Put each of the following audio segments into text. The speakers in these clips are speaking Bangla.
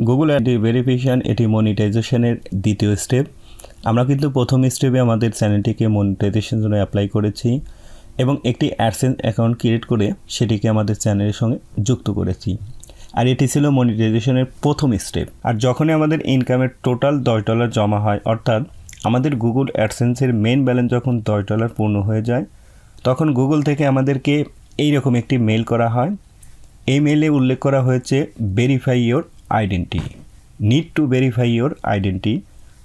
গুগল আইডি ভেরিফিকেশন এটি মনিটাইজেশনের দ্বিতীয় স্টেপ। আমরা কিন্তু প্রথম স্টেপে আমাদের চ্যানেলটিকে মনিটাইজেশনের জন্য অ্যাপ্লাই করেছি এবং একটি অ্যাডসেন্স অ্যাকাউন্ট ক্রিয়েট করে সেটিকে আমাদের চ্যানেলের সঙ্গে যুক্ত করেছি। আর এটি ছিল মনিটাইজেশনের প্রথম স্টেপ। আর যখনই আমাদের ইনকামের টোটাল $10 জমা হয়, অর্থাৎ আমাদের গুগল অ্যাডসেন্সের মেইন ব্যালেন্স যখন $10 পূর্ণ হয়ে যায়, তখন গুগল থেকে আমাদেরকে এইরকম একটি মেইল করা হয়। এই মেইলে উল্লেখ করা হয়েছে verify your identity, need to verify your identity,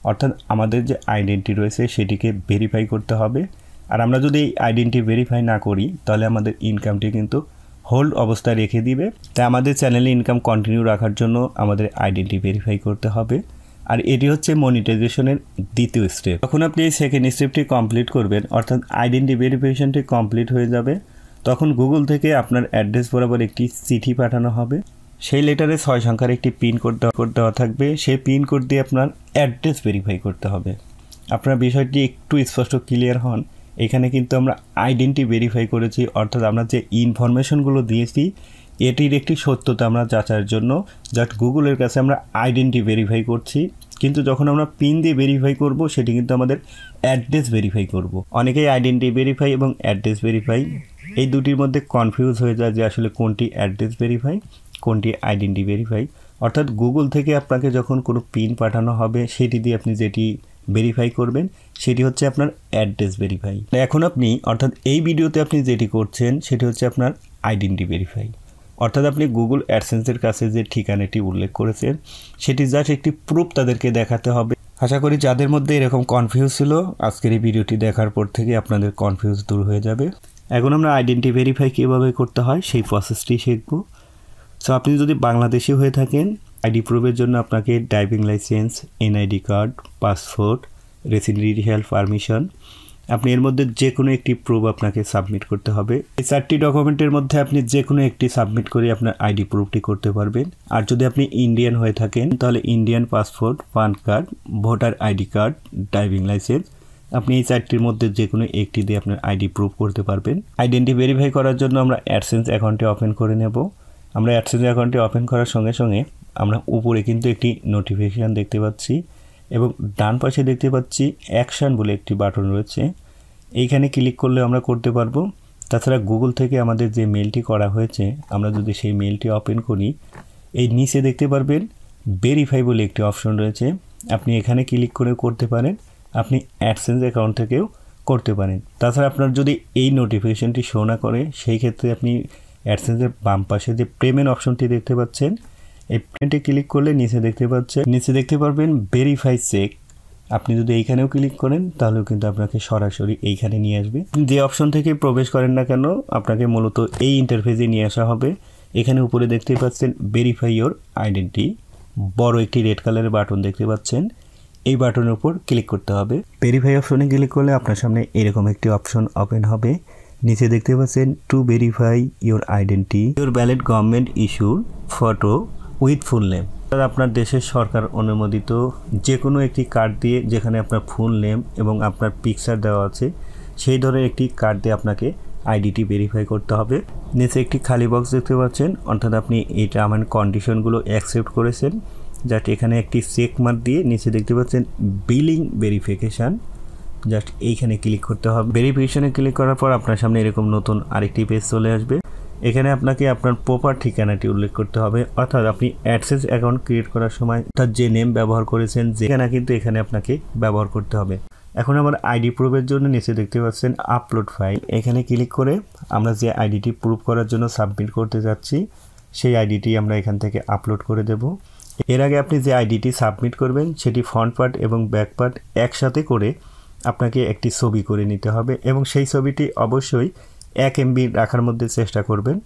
অর্থাৎ আমাদের যে আইডেন্টি রয়েছে সেটিকে ভেরিফাই করতে হবে। আর আমরা যদি এই আইডেন্টি ভেরিফাই না করি তাহলে আমাদের ইনকামটি কিন্তু হোল্ড অবস্থায় রেখে দিবে। তাই আমাদের চ্যানেলে ইনকাম কন্টিনিউ রাখার জন্য আমাদের আইডেন্টি ভেরিফাই করতে হবে। আর এটি হচ্ছে মনিটাইজেশনের দ্বিতীয় স্টেপ। যখন আপনি এই সেকেন্ড স্টেপটি কমপ্লিট করবেন, অর্থাৎ আইডেন্টি ভেরিফিকেশনটি কমপ্লিট হয়ে যাবে, তখন গুগল থেকে আপনার অ্যাড্রেস বরাবর একটি চিঠি পাঠানো হবে। সেই লেটারে 6 সংখ্যার একটি পিন কোড দেওয়া থাকবে। সেই পিন কোড দিয়ে আপনার অ্যাড্রেস ভেরিফাই করতে হবে। আপনার বিষয়টি একটু স্পষ্ট ক্লিয়ার হন। এখানে কিন্তু আমরা আইডেন্টি ভেরিফাই করেছি, অর্থাৎ আমরা যে ইনফরমেশনগুলো দিয়েছি এটির একটি সত্যতা আমরা যাচাইয়ের জন্য জাস্ট গুগলের কাছে আমরা আইডেন্টি ভেরিফাই করছি। কিন্তু যখন আমরা পিন দিয়ে ভেরিফাই করব সেটি কিন্তু আমাদের অ্যাড্রেস ভেরিফাই করব। অনেকেই আইডেন্টি ভেরিফাই এবং অ্যাড্রেস ভেরিফাই এই দুটির মধ্যে কনফিউজ হয়ে যায় যে আসলে কোনটি অ্যাড্রেস ভেরিফাই, কোনটি আইডেন্টি ভেরিফাই। অর্থাৎ গুগল থেকে আপনাকে যখন কোনো পিন পাঠানো হবে সেটি দিয়ে আপনি যেটি ভেরিফাই করবেন সেটি হচ্ছে আপনার অ্যাড্রেস ভেরিফাই। এখন আপনি অর্থাৎ এই ভিডিওতে আপনি যেটি করছেন সেটি হচ্ছে আপনার আইডেন্টি ভেরিফাই। অর্থাৎ আপনি গুগল অ্যাডসেন্সের কাছে যে ঠিকানাটি উল্লেখ করেছেন সেটি জাস্ট একটি প্রুফ তাদেরকে দেখাতে হবে। আশা করি যাদের মধ্যে এরকম কনফিউজ ছিল আজকের এই ভিডিওটি দেখার পর থেকে আপনাদের কনফিউজ দূর হয়ে যাবে। এখন আমরা আইডেন্টি ভেরিফাই কীভাবে করতে হয় সেই প্রসেসটি শিখব। সো আপনি যদি বাংলাদেশি হয়ে থাকেন, আইডি প্রুফের জন্য আপনাকে driving licence, NID card, passport, residential permission, আপনি এর মধ্যে যে কোনো একটি প্রুফ আপনাকে সাবমিট করতে হবে। এই 4টি ডকুমেন্টের মধ্যে আপনি যে কোনো একটি সাবমিট করে আপনার আইডি প্রুফটি করতে পারবেন। আর যদি আপনি ইন্ডিয়ান হয়ে থাকেন তাহলে Indian passport, PAN card, voter ID card, driving licence, আপনি এই 4টির মধ্যে যে কোনো একটি দিয়ে আপনার আইডি প্রুফ করতে পারবেন। আইডেন্টি ভেরিফাই করার জন্য আমরা অ্যাডসেন্স অ্যাকাউন্টটি ওপেন করে নেব। আমরা অ্যাডসেন্স অ্যাকাউন্টটি ওপেন করার সঙ্গে সঙ্গে আমরা উপরে কিন্তু একটি নোটিফিকেশান দেখতে পাচ্ছি এবং ডান পাশে দেখতে পাচ্ছি অ্যাকশান বলে একটি বাটন রয়েছে। এইখানে ক্লিক করলে আমরা করতে পারবো। তাছাড়া গুগল থেকে আমাদের যে মেলটি করা হয়েছে আমরা যদি সেই মেলটি ওপেন করি, এই নিচে দেখতে পারবেন ভেরিফাই বলে একটি অপশন রয়েছে। আপনি এখানে ক্লিক করে করতে পারেন, আপনি অ্যাডসেন্স অ্যাকাউন্ট থেকেও করতে পারেন। তাছাড়া আপনার যদি এই নোটিফিকেশানটি শো না করে সেই ক্ষেত্রে আপনি অ্যাডসেন্সের বাম পাশে যে পেমেন্ট অপশনটি দেখতে পাচ্ছেন, এই পেমেন্টে ক্লিক করলে নিচে দেখতে পারবেন ভেরিফাই চেক। আপনি যদি এইখানেও ক্লিক করেন তাহলেও কিন্তু আপনাকে সরাসরি এইখানে নিয়ে আসবে। যে অপশন থেকে প্রবেশ করেন না কেন আপনাকে মূলত এই ইন্টারফেসে নিয়ে আসা হবে। এখানে উপরে দেখতে পাচ্ছেন ভেরিফাই ইয়োর আইডেন্টি, বড় একটি রেড কালারের বাটন দেখতে পাচ্ছেন। এই বাটনের উপর ক্লিক করতে হবে। ভেরিফাই অপশনে ক্লিক করলে আপনার সামনে এরকম একটি অপশন ওপেন হবে। নিচে দেখতে পাচ্ছেন to verify your identity your valid government issued photo with full name. আপনার দেশের সরকার অনুমোদিত যে কোনো একটি কার্ড দিয়ে যেখানে আপনার ফুল নেম এবং আপনার পিকচার দেওয়া আছে সেই ধরনের একটি কার্ড দিয়ে আপনাকে আইডিটি ভেরিফাই করতে হবে। নিচে একটি খালি বক্স দেখতে পাচ্ছেন, অর্থাৎ আপনি এই টার্ম অ্যান্ড কন্ডিশনগুলো অ্যাকসেপ্ট করেছেন। জাস্ট এখানে একটি চেক মার্ক দিয়ে নিচে দেখতে পাচ্ছেন বিলিং ভেরিফিকেশান, জাস্ট এইখানে ক্লিক করতে হবে। ভেরিফিকেশানে ক্লিক করার পর আপনার সামনে এরকম নতুন আরেকটি পেজ চলে আসবে। এখানে আপনাকে আপনার প্রপার ঠিকানাটি উল্লেখ করতে হবে, অর্থাৎ আপনি অ্যাডসেন্স অ্যাকাউন্ট ক্রিয়েট করার সময় অর্থাৎ যে নেম ব্যবহার করেছেন যে ঠিকানা কিন্তু এখানে আপনাকে ব্যবহার করতে হবে। এখন আমার আইডি প্রুফের জন্য নিচে দেখতে পাচ্ছেন আপলোড ফাইল, এখানে ক্লিক করে আমরা যে আইডিটি প্রুফ করার জন্য সাবমিট করতে যাচ্ছি সেই আইডিটি আমরা এখান থেকে আপলোড করে দেব। এর আগে আপনি যে আইডিটি সাবমিট করবেন সেটি ফ্রন্ট পার্ট এবং ব্যাক পার্ট একসাথে করে আপনাকে একটি ছবি করে নিতে হবে এবং সেই ছবিটি অবশ্যই 1 MB রাখার মধ্যে চেষ্টা করবেন,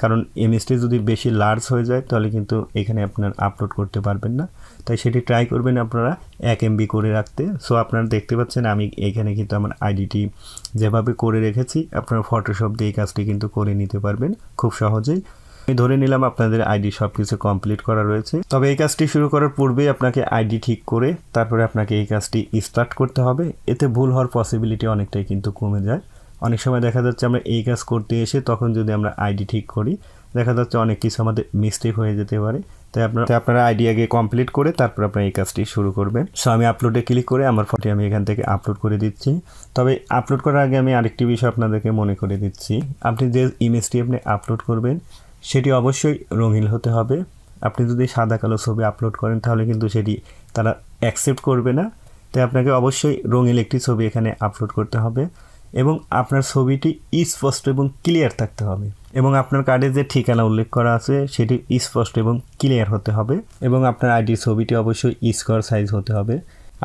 কারণ ইমেজটি যদি বেশি লার্জ হয়ে যায় তাহলে কিন্তু এখানে আপনার আপলোড করতে পারবেন না। তাই সেটি ট্রাই করবেন আপনারা 1 MB করে রাখতে। সো আপনারা দেখতে পাচ্ছেন আমি এখানে কিন্তু আমার আইডিটি যেভাবে করে রেখেছি, আপনারা ফটোশপ দিয়ে এই কাজটি কিন্তু করে নিতে পারবেন খুব সহজেই। আমি ধরে নিলাম আপনাদের আইডি সব কিছু কমপ্লিট করা রয়েছে। তবে এই কাজটি শুরু করার পূর্বে আপনাকে আইডি ঠিক করে তারপরে আপনাকে এই কাজটি স্টার্ট করতে হবে। এতে ভুল হওয়ার পসিবিলিটি অনেকটাই কিন্তু কমে যায়। অনেক সময় দেখা যাচ্ছে আমরা এই কাজ করতে এসে তখন যদি আমরা আইডি ঠিক করি দেখা যাচ্ছে অনেক কিছু আমাদের মিস্টেক হয়ে যেতে পারে। তাই আপনারা আইডি আগে কমপ্লিট করে তারপর আপনারা এই কাজটি শুরু করবেন। সো আমি আপলোডে ক্লিক করে আমার ফটো আমি এখান থেকে আপলোড করে দিচ্ছি। তবে আপলোড করার আগে আমি আরেকটি বিষয় আপনাদেরকে মনে করে দিচ্ছি, আপনি যে ইমেজটি আপনি আপলোড করবেন সেটি অবশ্যই রঙিন হতে হবে। আপনি যদি সাদা কালো ছবি আপলোড করেন তাহলে কিন্তু সেটি তারা অ্যাকসেপ্ট করবে না। তাই আপনাকে অবশ্যই রঙিন একটি ছবি এখানে আপলোড করতে হবে এবং আপনার ছবিটি স্পষ্ট এবং ক্লিয়ার থাকতে হবে এবং আপনার কার্ডে যে ঠিকানা উল্লেখ করা আছে সেটি স্পষ্ট এবং ক্লিয়ার হতে হবে এবং আপনার আইডির ছবিটি অবশ্যই স্কোয়ার সাইজ হতে হবে।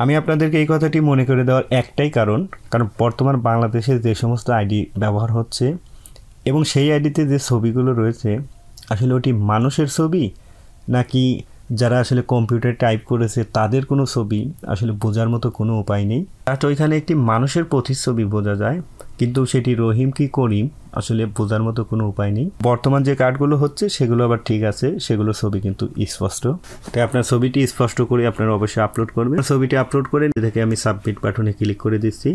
আমি আপনাদেরকে এই কথাটি মনে করে দেওয়ার একটাই কারণ বর্তমান বাংলাদেশে যে সমস্ত আইডি ব্যবহার হচ্ছে এবং সেই আইডিতে যে ছবিগুলো রয়েছে আসলে ওটি মানুষের ছবি নাকি যারা আসলে কম্পিউটার টাইপ করেছে তাদের কোনো ছবি আসলে বোঝার মতো কোনো উপায় নেই। বাট ওইখানে একটি মানুষের প্রতিচ্ছবি বোঝা যায়, কিন্তু সেটি রহিম কি করিম আসলে বোঝার মতো কোনো উপায় নেই। বর্তমান যে কার্ডগুলো হচ্ছে সেগুলো আবার ঠিক আছে, সেগুলো ছবি কিন্তু স্পষ্ট। তাই আপনার ছবিটি স্পষ্ট করে আপনারা অবশ্যই আপলোড করবেন। ছবিটি আপলোড করে দেখে আমি সাবমিট বাটনে ক্লিক করে দিচ্ছি।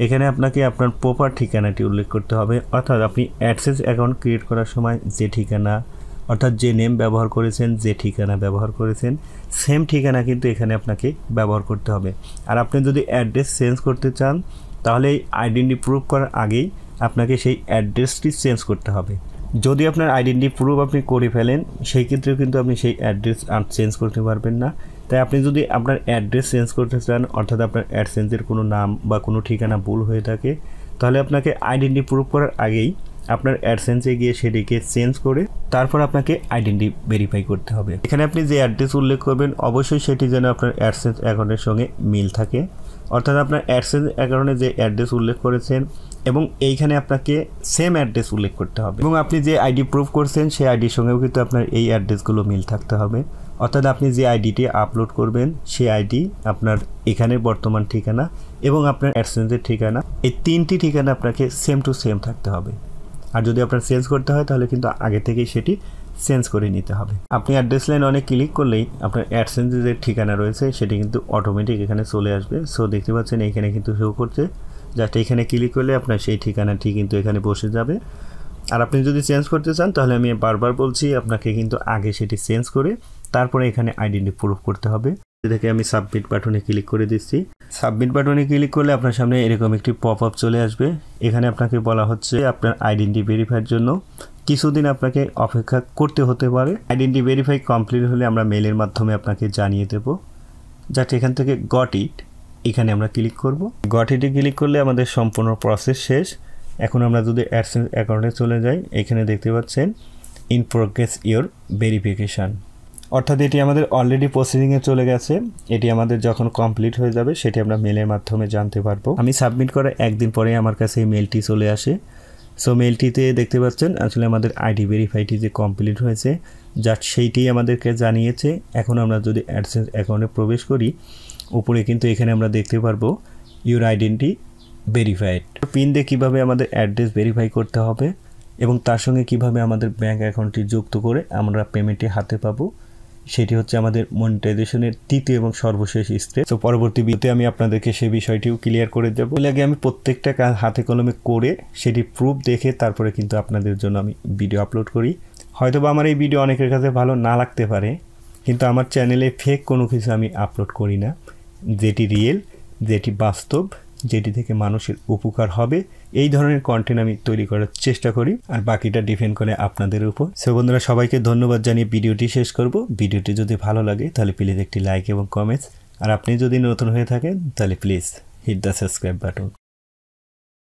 এখানে আপনাকে আপনার প্রপার ঠিকানাটি উল্লেখ করতে হবে, অর্থাৎ আপনি অ্যাডসেন্স অ্যাকাউন্ট ক্রিয়েট করার সময় যে ঠিকানা অর্থাৎ যে নেম ব্যবহার করেছেন, যে ঠিকানা ব্যবহার করেছেন সেম ঠিকানা কিন্তু এখানে আপনাকে ব্যবহার করতে হবে। আর আপনি যদি অ্যাড্রেস চেঞ্জ করতে চান তাহলে এই আইডেন্টি প্রুফ করার আগেই আপনাকে সেই অ্যাড্রেসটি চেঞ্জ করতে হবে। যদি আপনার আইডেন্টি প্রুফ আপনি করে ফেলেন সেই ক্ষেত্রেও কিন্তু আপনি সেই অ্যাড্রেস আর চেঞ্জ করতে পারবেন না। তাই আপনি যদি আপনার অ্যাড্রেস চেঞ্জ করতে চান অর্থাৎ আপনার অ্যাডসেন্সের কোনো নাম বা কোনো ঠিকানা ভুল হয়ে থাকে তাহলে আপনাকে আইডেন্টি প্রুফ করার আগেই আপনার অ্যাডসেন্সে গিয়ে সেটিকে চেঞ্জ করে তারপর আপনাকে আইডেন্টি ভেরিফাই করতে হবে। এখানে আপনি যে অ্যাড্রেস উল্লেখ করবেন অবশ্যই সেটি যেন আপনার অ্যাডসেন্স অ্যাকাউন্টের সঙ্গে মিল থাকে, অর্থাৎ আপনার অ্যাডসেন্স অ্যাকাউন্টে যে অ্যাড্রেস উল্লেখ করেছেন এবং এইখানে আপনাকে সেম অ্যাড্রেস উল্লেখ করতে হবে এবং আপনি যে আইডি প্রুফ করছেন সেই আইডির সঙ্গেও কিন্তু আপনার এই অ্যাড্রেসগুলো মিল থাকতে হবে। অর্থাৎ আপনি যে আইডিটি আপলোড করবেন সেই আইডি আপনার এখানের বর্তমান ঠিকানা এবং আপনার অ্যাডসেন্সের ঠিকানা, এই তিনটি ঠিকানা আপনাকে সেম টু সেম থাকতে হবে। আর যদি আপনার চেঞ্জ করতে হয় তাহলে কিন্তু আগে থেকেই সেটি চেঞ্জ করে নিতে হবে। আপনি অ্যাড্রেস লাইন অনেক ক্লিক করলেই আপনার অ্যাডসেন্সের যে ঠিকানা রয়েছে সেটি কিন্তু অটোমেটিক এখানে চলে আসবে। সো দেখতে পাচ্ছেন এইখানে কিন্তু শো করছে, জাস্ট এখানে ক্লিক করলে আপনার সেই ঠিকানাটি কিন্তু এখানে বসে যাবে। আর আপনি যদি চেঞ্জ করতে চান তাহলে আমি বারবার বলছি আপনাকে কিন্তু আগে সেটি চেঞ্জ করে তারপরে এখানে আইডেন্টি প্রুফ করতে হবে। দেখে আমি সাবমিট বাটনে ক্লিক করে দিচ্ছি। সাবমিট বাটনে ক্লিক করলে আপনার সামনে এরকম একটি পপ আপ চলে আসবে। এখানে আপনাকে বলা হচ্ছে আপনার আইডেন্টি ভেরিফাইয়ের জন্য কিছুদিন আপনাকে অপেক্ষা করতে হতে পারে। আইডেন্টি ভেরিফাই কমপ্লিট হলে আমরা মেলের মাধ্যমে আপনাকে জানিয়ে দেব। যাতে এখান থেকে গট ইট এখানে আমরা ক্লিক করব। গট ইটে ক্লিক করলে আমাদের সম্পূর্ণ প্রসেস শেষ। এখন আমরা যদি অ্যাডসেন্স অ্যাকাউন্টে চলে যাই, এখানে দেখতে পাচ্ছেন ইন প্রোগ্রেস ইওর ভেরিফিকেশান, অর্থাৎ এটি আমাদের অলরেডি প্রসেসিংয়ে চলে গেছে। এটি আমাদের যখন কমপ্লিট হয়ে যাবে সেটি আমরা মেলের মাধ্যমে জানতে পারবো। আমি সাবমিট করার একদিন পরে আমার কাছে এই মেলটি চলে আসে। সো মেলটিতে দেখতে পাচ্ছেন আসলে আমাদের আইডি ভেরিফাইটি যে কমপ্লিট হয়েছে জাস্ট সেইটি আমাদেরকে জানিয়েছে। এখন আমরা যদি অ্যাডসেন্স অ্যাকাউন্টে প্রবেশ করি উপরে কিন্তু এখানে আমরা দেখতে পারবো ইউর আইডেন্টি ভেরিফাইড। পিন দিয়ে কীভাবে আমাদের অ্যাড্রেস ভেরিফাই করতে হবে এবং তার সঙ্গে কিভাবে আমাদের ব্যাঙ্ক অ্যাকাউন্টটি যুক্ত করে আমরা পেমেন্টটি হাতে পাবো সেটি হচ্ছে আমাদের মনিটাইজেশনের তৃতীয় এবং সর্বশেষ স্টেপ। তো পরবর্তী ভিডিওতে আমি আপনাদেরকে সেই বিষয়টিও ক্লিয়ার করে দেবো। এর আগে আমি প্রত্যেকটা কাজ হাতে কলমে করে সেটি প্রুফ দেখে তারপরে কিন্তু আপনাদের জন্য আমি ভিডিও আপলোড করি। হয়তো বা আমার এই ভিডিও অনেকের কাছে ভালো না লাগতে পারে, কিন্তু আমার চ্যানেলে ফেক কোনো কিছু আমি আপলোড করি না, যেটি রিয়েল, যেটি বাস্তব, যেটি থেকে মানুষের উপকার হবে এই ধরনের কন্টেন্ট আমি তৈরি করার চেষ্টা করি, আর বাকিটা ডিপেন্ড করে আপনাদের উপর। সো বন্ধুরা, সবাইকে ধন্যবাদ জানিয়ে ভিডিওটি শেষ করব। ভিডিওটি যদি ভালো লাগে তাহলে প্লিজ একটি লাইক এবং কমেন্টস, আর আপনি যদি নতুন হয়ে থাকেন তাহলে please hit the subscribe button.